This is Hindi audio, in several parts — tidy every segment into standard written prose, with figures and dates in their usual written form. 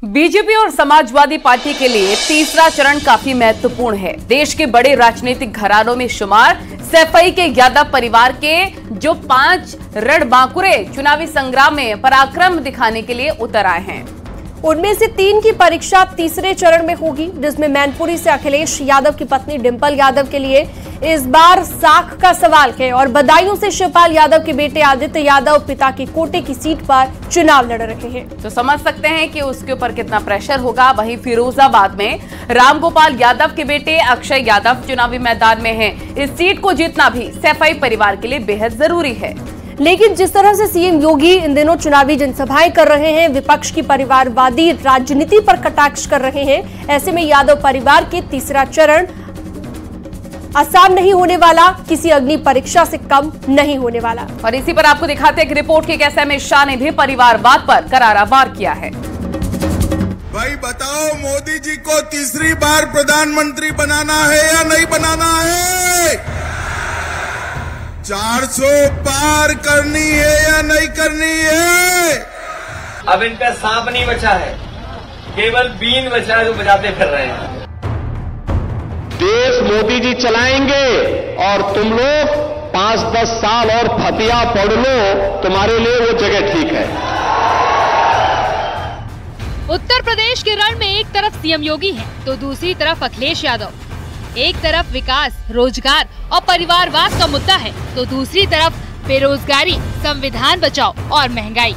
बीजेपी और समाजवादी पार्टी के लिए तीसरा चरण काफी महत्वपूर्ण है। देश के बड़े राजनीतिक घरानों में शुमार सैफई के यादव परिवार के जो 5 रणबांकुरे चुनावी संग्राम में पराक्रम दिखाने के लिए उतर आए हैं, उनमें से 3 की परीक्षा तीसरे चरण में होगी, जिसमें मैनपुरी से अखिलेश यादव की पत्नी डिंपल यादव के लिए इस बार साख का सवाल है और बदायूं से शिवपाल यादव के बेटे आदित्य यादव पिता की कोटे की सीट पर चुनाव लड़ रहे हैं। तो समझ सकते हैं कि उसके ऊपर कितना प्रेशर होगा। वहीं फिरोजाबाद में रामगोपाल यादव के बेटे अक्षय यादव चुनावी मैदान में हैं। इस सीट को जीतना भी सैफई परिवार के लिए बेहद जरूरी है। लेकिन जिस तरह से सीएम योगी इन दिनों चुनावी जनसभाएं कर रहे हैं, विपक्ष की परिवारवादी राजनीति पर कटाक्ष कर रहे हैं, ऐसे में यादव परिवार के तीसरा चरण आसान नहीं होने वाला, किसी अग्नि परीक्षा से कम नहीं होने वाला। और इसी पर आपको दिखाते हैं कि रिपोर्ट के कैसे अमित शाह ने भी परिवारवाद पर करारा वार किया है। भाई बताओ, मोदी जी को तीसरी बार प्रधानमंत्री बनाना है या नहीं बनाना है? 400 पार करनी है या नहीं करनी है? अब इनका सांप नहीं बचा है, केवल बीन बचा है जो बजाते फिर रहे हैं। देश मोदी जी चलाएंगे और तुम लोग 5-10 साल और फतिया पढ़ लो, तुम्हारे लिए वो जगह ठीक है। उत्तर प्रदेश के रण में एक तरफ सीएम योगी है तो दूसरी तरफ अखिलेश यादव। एक तरफ विकास, रोजगार और परिवारवाद का मुद्दा है तो दूसरी तरफ बेरोजगारी, संविधान बचाओ और महंगाई।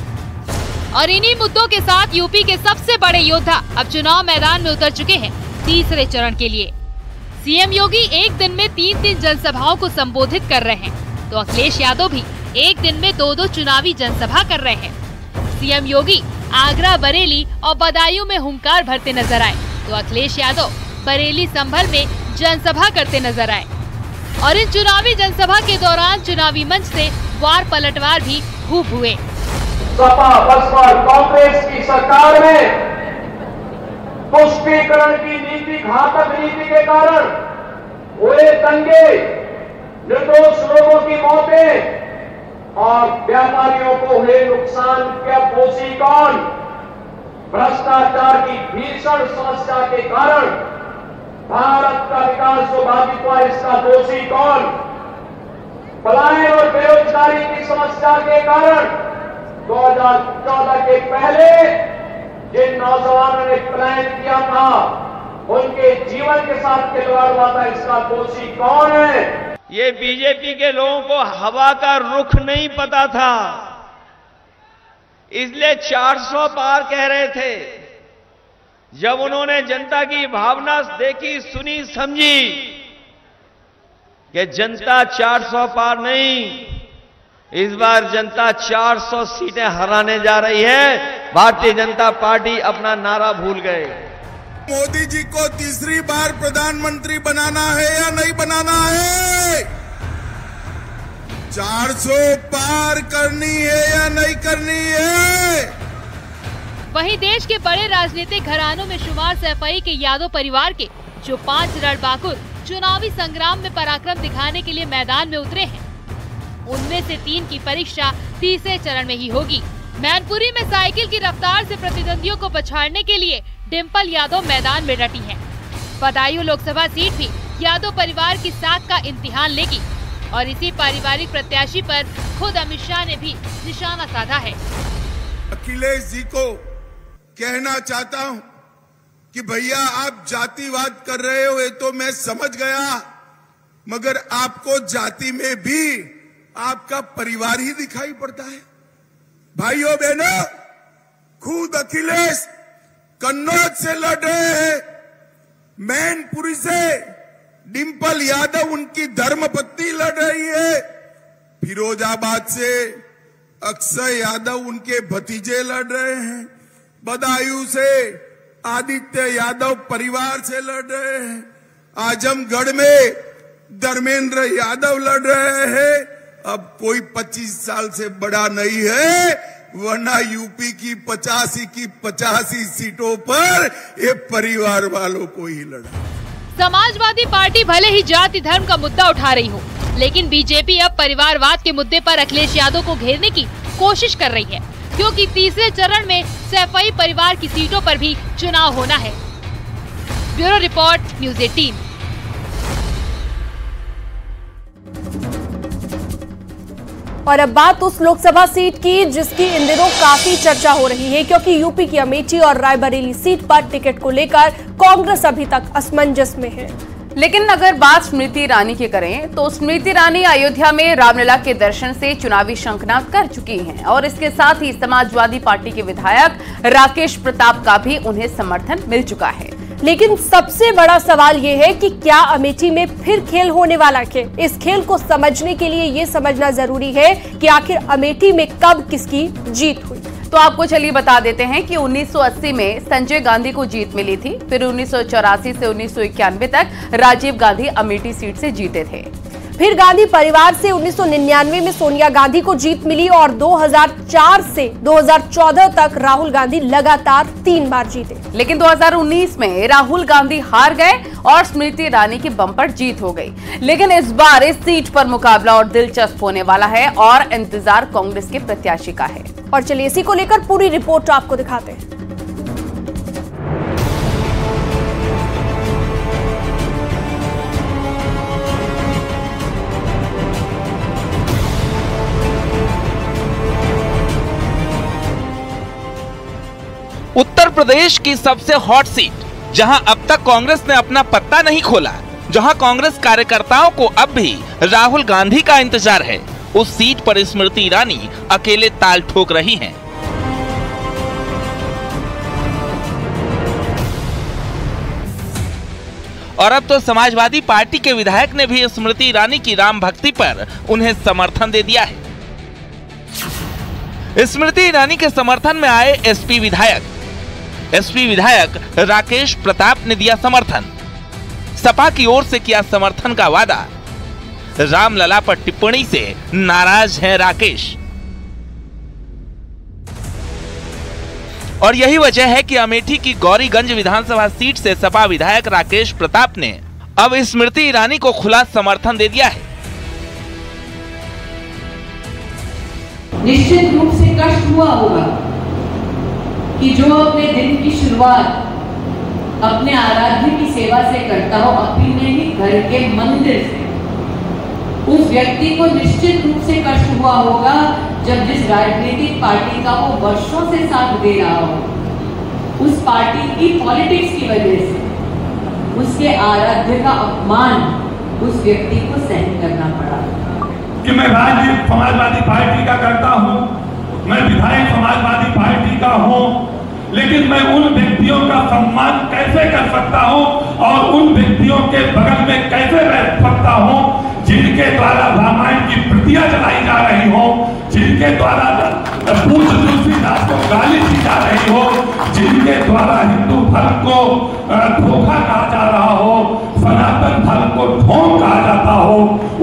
और इन्हीं मुद्दों के साथ यूपी के सबसे बड़े योद्धा अब चुनाव मैदान में उतर चुके हैं तीसरे चरण के लिए। सीएम योगी एक दिन में 3 जनसभाओं को संबोधित कर रहे हैं तो अखिलेश यादव भी एक दिन में 2 चुनावी जनसभा कर रहे हैं। सीएम योगी आगरा, बरेली और बदायूं में हुंकार भरते नजर आए तो अखिलेश यादव बरेली, संभल में जनसभा करते नजर आए। और इन चुनावी जनसभा के दौरान चुनावी मंच से वार पलटवार भी खूब हुए। सपा, बसपा, कांग्रेस की सरकार में तुष्टीकरण की नीति, घातक नीति के कारण हुए दंगे, निर्दोष लोगों की मौतें और व्यापारियों को हुए नुकसान का दोषी कौन? भ्रष्टाचार की भीषण समस्या के कारण भारत का विकास जो बाधित हुआ, इसका दोषी कौन? पलायन और बेरोजगारी की समस्या के कारण 2014 के पहले जिन नौजवानों ने पलायन किया था, उनके जीवन के साथ खिलवाड़ हुआ था, इसका दोषी कौन है? ये बीजेपी के लोगों को हवा का रुख नहीं पता था, इसलिए 400 पार कह रहे थे। जब उन्होंने जनता की भावना देखी, सुनी, समझी कि जनता 400 पार नहीं, इस बार जनता 400 सीटें हराने जा रही है, भारतीय जनता पार्टी अपना नारा भूल गए। मोदी जी को तीसरी बार प्रधानमंत्री बनाना है या नहीं बनाना है? 400 पार करनी है या नहीं करनी है? वहीं देश के बड़े राजनीतिक घरानों में शुमार सैफई के यादव परिवार के जो 5 रणबांकुर चुनावी संग्राम में पराक्रम दिखाने के लिए मैदान में उतरे हैं, उनमें से 3 की परीक्षा तीसरे चरण में ही होगी। मैनपुरी में साइकिल की रफ्तार से प्रतिद्वंदियों को पछाड़ने के लिए डिंपल यादव मैदान में डटी हैं। बदायूं लोकसभा सीट भी यादव परिवार की साख का इम्तिहान लेगी और इसी पारिवारिक प्रत्याशी पर खुद अमित शाह ने भी निशाना साधा है। अखिलेश जी को कहना चाहता हूं कि भैया, आप जातिवाद कर रहे हो, ये तो मैं समझ गया, मगर आपको जाति में भी आपका परिवार ही दिखाई पड़ता है। भाइयों बहनों, खुद अखिलेश कन्नौज से लड़ रहे हैं, मैनपुरी से डिंपल यादव उनकी धर्मपत्नी लड़ रही है, फिरोजाबाद से अक्षय यादव उनके भतीजे लड़ रहे हैं, बदायूं से आदित्य यादव परिवार से लड़ रहे हैं, आजमगढ़ में धर्मेंद्र यादव लड़ रहे हैं। अब कोई 25 साल से बड़ा नहीं है, वरना यूपी की 85 की 85 सीटों पर ये परिवार वालों को ही लड़ा। समाजवादी पार्टी भले ही जाति धर्म का मुद्दा उठा रही हो, लेकिन बीजेपी अब परिवारवाद के मुद्दे पर अखिलेश यादव को घेरने की कोशिश कर रही है। क्योंकि तीसरे चरण में सैफई परिवार की सीटों पर भी चुनाव होना है। Bureau report, news 18। और अब बात उस लोकसभा सीट की जिसकी इन दिनों काफी चर्चा हो रही है, क्योंकि यूपी की अमेठी और रायबरेली सीट पर टिकट को लेकर कांग्रेस अभी तक असमंजस में है। लेकिन अगर बात स्मृति ईरानी की करें तो स्मृति ईरानी अयोध्या में रामलला के दर्शन से चुनावी शंखनाद कर चुकी हैं और इसके साथ ही समाजवादी पार्टी के विधायक राकेश प्रताप का भी उन्हें समर्थन मिल चुका है। लेकिन सबसे बड़ा सवाल ये है कि क्या अमेठी में फिर खेल होने वाला है? इस खेल को समझने के लिए ये समझना जरूरी है कि आखिर अमेठी में कब किसकी जीत हुई। तो आपको चलिए बता देते हैं कि 1980 में संजय गांधी को जीत मिली थी, फिर 1984 से 1991 तक राजीव गांधी अमेठी सीट से जीते थे। फिर गांधी परिवार से 1999 में सोनिया गांधी को जीत मिली और 2004 से 2014 तक राहुल गांधी लगातार 3 बार जीते। लेकिन 2019 में राहुल गांधी हार गए और स्मृति ईरानी की बम्पर जीत हो गई। लेकिन इस बार इस सीट पर मुकाबला और दिलचस्प होने वाला है और इंतजार कांग्रेस के प्रत्याशी का है। और चलिए इसी को लेकर पूरी रिपोर्ट आपको दिखाते हैं। उत्तर प्रदेश की सबसे हॉट सीट, जहां अब तक कांग्रेस ने अपना पत्ता नहीं खोला, जहां कांग्रेस कार्यकर्ताओं को अब भी राहुल गांधी का इंतजार है, उस सीट पर स्मृति ईरानी अकेले ताल ठोक रही हैं। और अब तो समाजवादी पार्टी के विधायक ने भी स्मृति ईरानी की राम भक्ति पर उन्हें समर्थन दे दिया है। स्मृति ईरानी के समर्थन में आए एसपी विधायक राकेश प्रताप ने दिया समर्थन। सपा की ओर से किया समर्थन का वादा। रामलला पर टिप्पणी से नाराज हैं राकेश। और यही वजह है कि अमेठी की गौरीगंज विधानसभा सीट से सपा विधायक राकेश प्रताप ने अब स्मृति ईरानी को खुला समर्थन दे दिया है। निश्चित रूप से कष्ट हुआ होगा कि जो अपने दिन की शुरुआत अपने आराध्य की सेवा से करता हो, अपने ही घर के मंदिर से, उस व्यक्ति को निश्चित रूप से कष्ट हुआ होगा जब जिस राजनीतिक पार्टी का वो वर्षों से साथ दे रहा हो, उस पार्टी की पॉलिटिक्स की वजह से उसके आराध्य का अपमान उस व्यक्ति को सहन करना पड़ा। कि मैं राजनीति समाजवादी पार्टी का करता हूं, मैं विधायक समाजवादी पार्टी का हूं, लेकिन मैं उन व्यक्तियों का सम्मान कैसे कर सकता हूं और उन व्यक्तियों के बगल में कैसे रह सकता हूं जिनके द्वारा रामायण की प्रतियां चलाई जा रही हो, जिनके द्वारा पूज्य तुलसीदास को गाली दी जा रही हो, जिनके द्वारा हिंदू धर्म को धोखा कहा जा रहा हो, सनातन धर्म को ढोंग कहा जाता हो,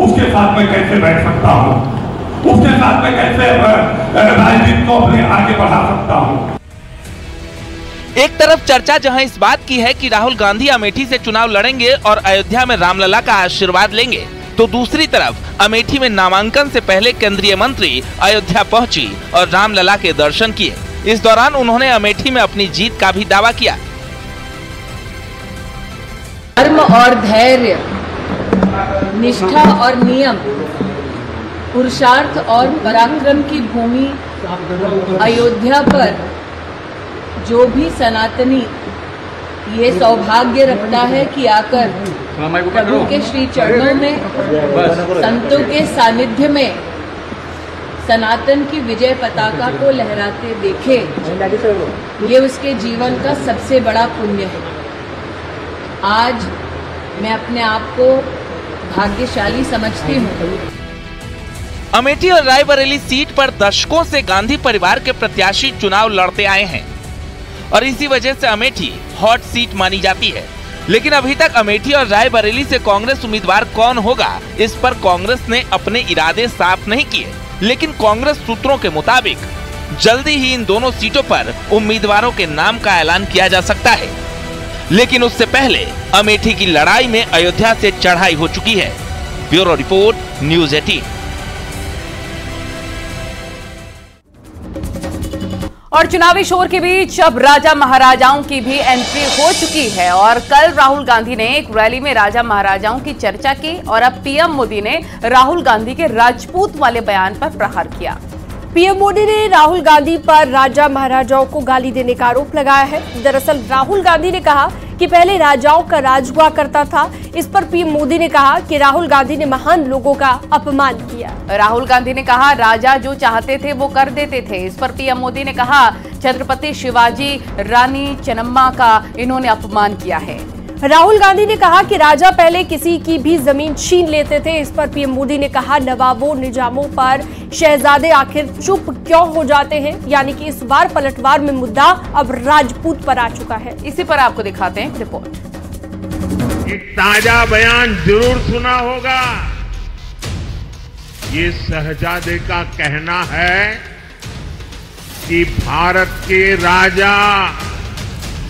उसके साथ में कैसे बैठ सकता हूं, उसके साथ में कैसे राजनीति को अपने आगे बढ़ा सकता हूं। एक तरफ चर्चा जहां इस बात की है कि राहुल गांधी अमेठी से चुनाव लड़ेंगे और अयोध्या में रामलला का आशीर्वाद लेंगे, तो दूसरी तरफ अमेठी में नामांकन से पहले केंद्रीय मंत्री अयोध्या पहुंची और रामलला के दर्शन किए। इस दौरान उन्होंने अमेठी में अपनी जीत का भी दावा किया। धर्म और धैर्य, निष्ठा और नियम, पुरुषार्थ और पराक्रम की भूमि अयोध्या पर जो भी सनातनी ये सौभाग्य रखता है कि आकर प्रभु के श्री चरणों में, संतों के सानिध्य में सनातन की विजय पताका को लहराते देखे, ये उसके जीवन का सबसे बड़ा पुण्य है। आज मैं अपने आप को भाग्यशाली समझती हूँ। अमेठी और रायबरेली सीट पर दशकों से गांधी परिवार के प्रत्याशी चुनाव लड़ते आए हैं और इसी वजह से अमेठी हॉट सीट मानी जाती है। लेकिन अभी तक अमेठी और रायबरेली से कांग्रेस उम्मीदवार कौन होगा, इस पर कांग्रेस ने अपने इरादे साफ नहीं किए। लेकिन कांग्रेस सूत्रों के मुताबिक जल्दी ही इन दोनों सीटों पर उम्मीदवारों के नाम का ऐलान किया जा सकता है। लेकिन उससे पहले अमेठी की लड़ाई में अयोध्या से चढ़ाई हो चुकी है। Bureau report, news 18। और चुनावी शोर के बीच अब राजा महाराजाओं की भी एंट्री हो चुकी है और कल राहुल गांधी ने एक रैली में राजा महाराजाओं की चर्चा की और अब पीएम मोदी ने राहुल गांधी के राजपूत वाले बयान पर प्रहार किया। पीएम मोदी ने राहुल गांधी पर राजा महाराजाओं को गाली देने का आरोप लगाया है। दरअसल राहुल गांधी ने कहा कि पहले राजाओं का राज हुआ करता था। इस पर पीएम मोदी ने कहा कि राहुल गांधी ने महान लोगों का अपमान किया। राहुल गांधी ने कहा राजा जो चाहते थे वो कर देते थे। इस पर पीएम मोदी ने कहा छत्रपति शिवाजी रानी चेन्नम्मा का इन्होंने अपमान किया है। राहुल गांधी ने कहा कि राजा पहले किसी की भी जमीन छीन लेते थे। इस पर पीएम मोदी ने कहा नवाबों निजामों पर शहजादे आखिर चुप क्यों हो जाते हैं, यानी कि इस बार पलटवार में मुद्दा अब राजपूत पर आ चुका है। इसी पर आपको दिखाते हैं रिपोर्ट। एक ताजा बयान जरूर सुना होगा। ये शहजादे का कहना है कि भारत के राजा,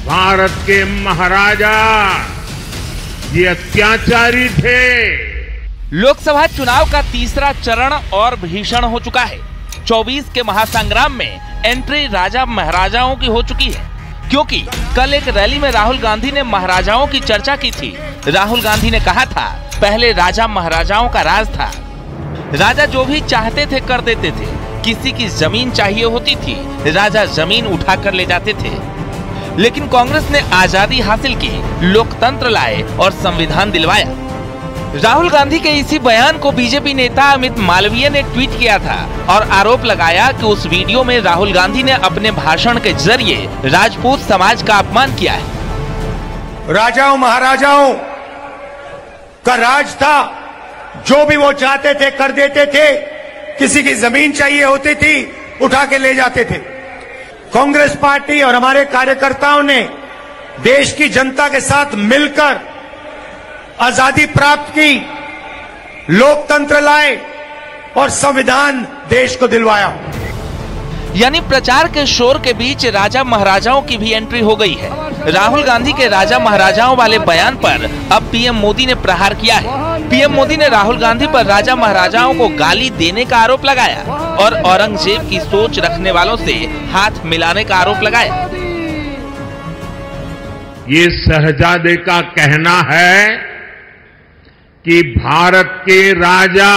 भारत के महाराजा ये अत्याचारी थे। लोकसभा चुनाव का तीसरा चरण और भीषण हो चुका है। 24 के महासंग्राम में एंट्री राजा महाराजाओं की हो चुकी है, क्योंकि कल एक रैली में राहुल गांधी ने महाराजाओं की चर्चा की थी। राहुल गांधी ने कहा था पहले राजा महाराजाओं का राज था, राजा जो भी चाहते थे कर देते थे। किसी की जमीन चाहिए होती थी, राजा जमीन उठा कर ले जाते थे। लेकिन कांग्रेस ने आजादी हासिल की, लोकतंत्र लाए और संविधान दिलवाया। राहुल गांधी के इसी बयान को बीजेपी नेता अमित मालवीय ने ट्वीट किया था और आरोप लगाया कि उस वीडियो में राहुल गांधी ने अपने भाषण के जरिए राजपूत समाज का अपमान किया है। राजाओं महाराजाओं का राज था, जो भी वो चाहते थे कर देते थे। किसी की जमीन चाहिए होती थी, उठा के ले जाते थे। कांग्रेस पार्टी और हमारे कार्यकर्ताओं ने देश की जनता के साथ मिलकर आजादी प्राप्त की, लोकतंत्र लाए और संविधान देश को दिलवाया। यानी प्रचार के शोर के बीच राजा महाराजाओं की भी एंट्री हो गई है। राहुल गांधी के राजा महाराजाओं वाले बयान पर अब पीएम मोदी ने प्रहार किया है। पीएम मोदी ने राहुल गांधी पर राजा महाराजाओं को गाली देने का आरोप लगाया और औरंगजेब की सोच रखने वालों से हाथ मिलाने का आरोप लगाया। ये शहजादे का कहना है कि भारत के राजा,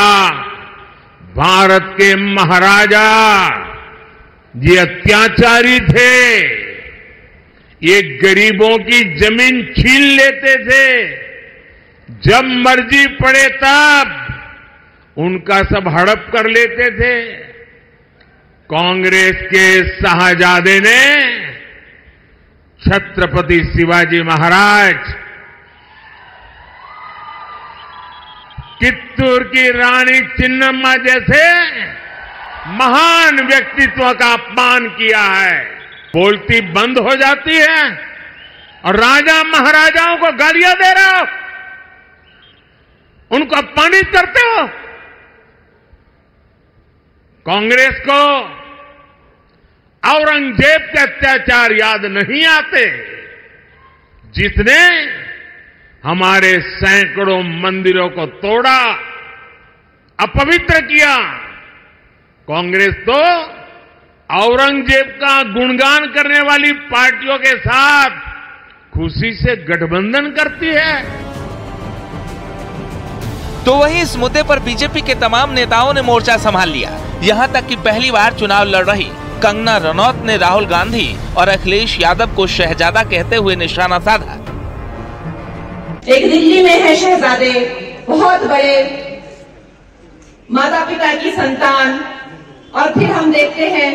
भारत के महाराजा ये अत्याचारी थे। ये गरीबों की जमीन छीन लेते थे, जब मर्जी पड़े तब उनका सब हड़प कर लेते थे। कांग्रेस के शाहजादे ने छत्रपति शिवाजी महाराज, कित्तूर की रानी चेन्नम्मा जैसे महान व्यक्तित्व का अपमान किया है। बोलती बंद हो जाती है और राजा महाराजाओं को गालियां दे रहे हो, उनको अपमानित करते हो। कांग्रेस को औरंगजेब के अत्याचार याद नहीं आते, जिसने हमारे सैकड़ों मंदिरों को तोड़ा, अपवित्र किया। कांग्रेस तो औरंगजेब का गुणगान करने वाली पार्टियों के साथ खुशी से गठबंधन करती है। तो वहीं इस मुद्दे पर बीजेपी के तमाम नेताओं ने मोर्चा संभाल लिया। यहां तक कि पहली बार चुनाव लड़ रही कंगना रनौत ने राहुल गांधी और अखिलेश यादव को शहजादा कहते हुए निशाना साधा। एक दिल्ली में है शहजादे, बहुत बड़े माता पिता की संतान, और फिर हम देखते हैं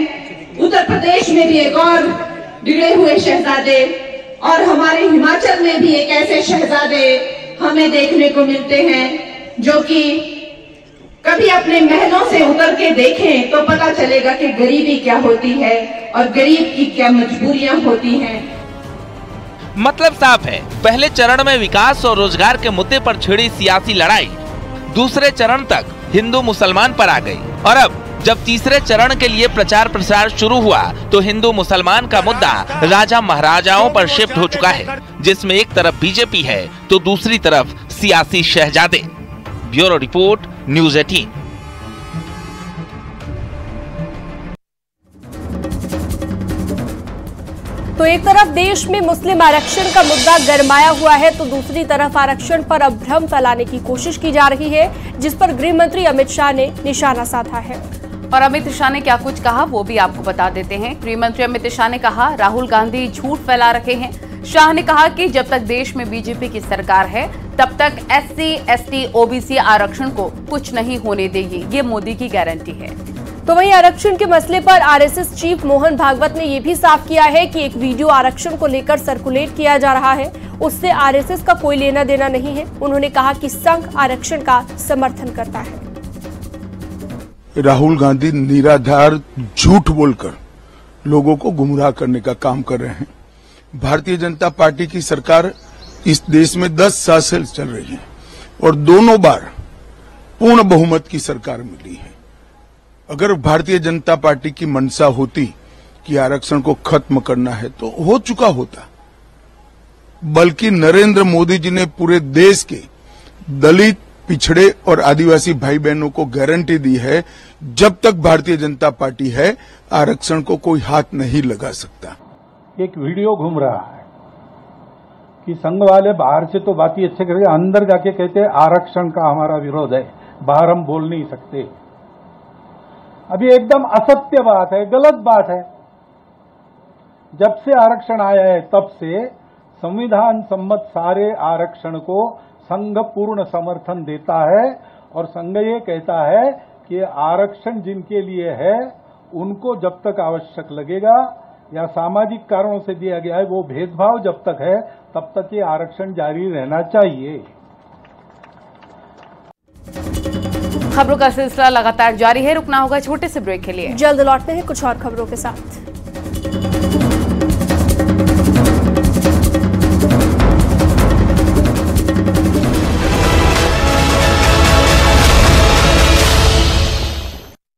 उत्तर प्रदेश में भी एक और बिगड़े हुए शहजादे, और हमारे हिमाचल में भी एक ऐसे शहजादे हमें देखने को मिलते हैं जो कि कभी अपने महलों से उतर के देखें तो पता चलेगा कि गरीबी क्या होती है और गरीब की क्या मजबूरियां होती हैं। मतलब साफ है, पहले चरण में विकास और रोजगार के मुद्दे पर छिड़ी सियासी लड़ाई दूसरे चरण तक हिंदू मुसलमान पर आ गई, और अब जब तीसरे चरण के लिए प्रचार प्रसार शुरू हुआ तो हिंदू मुसलमान का मुद्दा राजा महाराजाओं पर शिफ्ट हो चुका है, जिसमें एक तरफ बीजेपी है तो दूसरी तरफ सियासी शहजादे। Bureau report, news 18। तो एक तरफ देश में मुस्लिम आरक्षण का मुद्दा गरमाया हुआ है, तो दूसरी तरफ आरक्षण पर अब भ्रम फैलाने की कोशिश की जा रही है, जिस पर गृह मंत्री अमित शाह ने निशाना साधा है। और अमित शाह ने क्या कुछ कहा वो भी आपको बता देते हैं। गृह मंत्री अमित शाह ने कहा, राहुल गांधी झूठ फैला रहे हैं। शाह ने कहा कि जब तक देश में बीजेपी की सरकार है तब तक SC, ST, OBC आरक्षण को कुछ नहीं होने देगी, ये मोदी की गारंटी है। तो वहीं आरक्षण के मसले पर RSS चीफ मोहन भागवत ने यह भी साफ किया है कि एक वीडियो आरक्षण को लेकर सर्कुलेट किया जा रहा है, उससे RSS का कोई लेना देना नहीं है। उन्होंने कहा कि संघ आरक्षण का समर्थन करता है। राहुल गांधी निराधार झूठ बोलकर लोगों को गुमराह करने का काम कर रहे हैं। भारतीय जनता पार्टी की सरकार इस देश में 10 साल से चल रही है और दोनों बार पूर्ण बहुमत की सरकार मिली है। अगर भारतीय जनता पार्टी की मंशा होती कि आरक्षण को खत्म करना है तो हो चुका होता, बल्कि नरेंद्र मोदी जी ने पूरे देश के दलित, पिछड़े और आदिवासी भाई बहनों को गारंटी दी है, जब तक भारतीय जनता पार्टी है आरक्षण को कोई हाथ नहीं लगा सकता। एक वीडियो घूम रहा है कि संघ वाले बाहर से तो बात ही अच्छे करके अंदर जाके कहते हैं आरक्षण का हमारा विरोध है, बाहर हम बोल नहीं सकते। अभी एकदम असत्य बात है, गलत बात है। जब से आरक्षण आया है तब से संविधान सम्मत सारे आरक्षण को संघ पूर्ण समर्थन देता है और संघ ये कहता है कि आरक्षण जिनके लिए है उनको जब तक आवश्यक लगेगा या सामाजिक कारणों से दिया गया है, वो भेदभाव जब तक है तब तक ये आरक्षण जारी रहना चाहिए। खबरों का सिलसिला लगातार जारी है, रुकना होगा छोटे से ब्रेक के लिए। जल्द लौटते हैं कुछ और खबरों के साथ।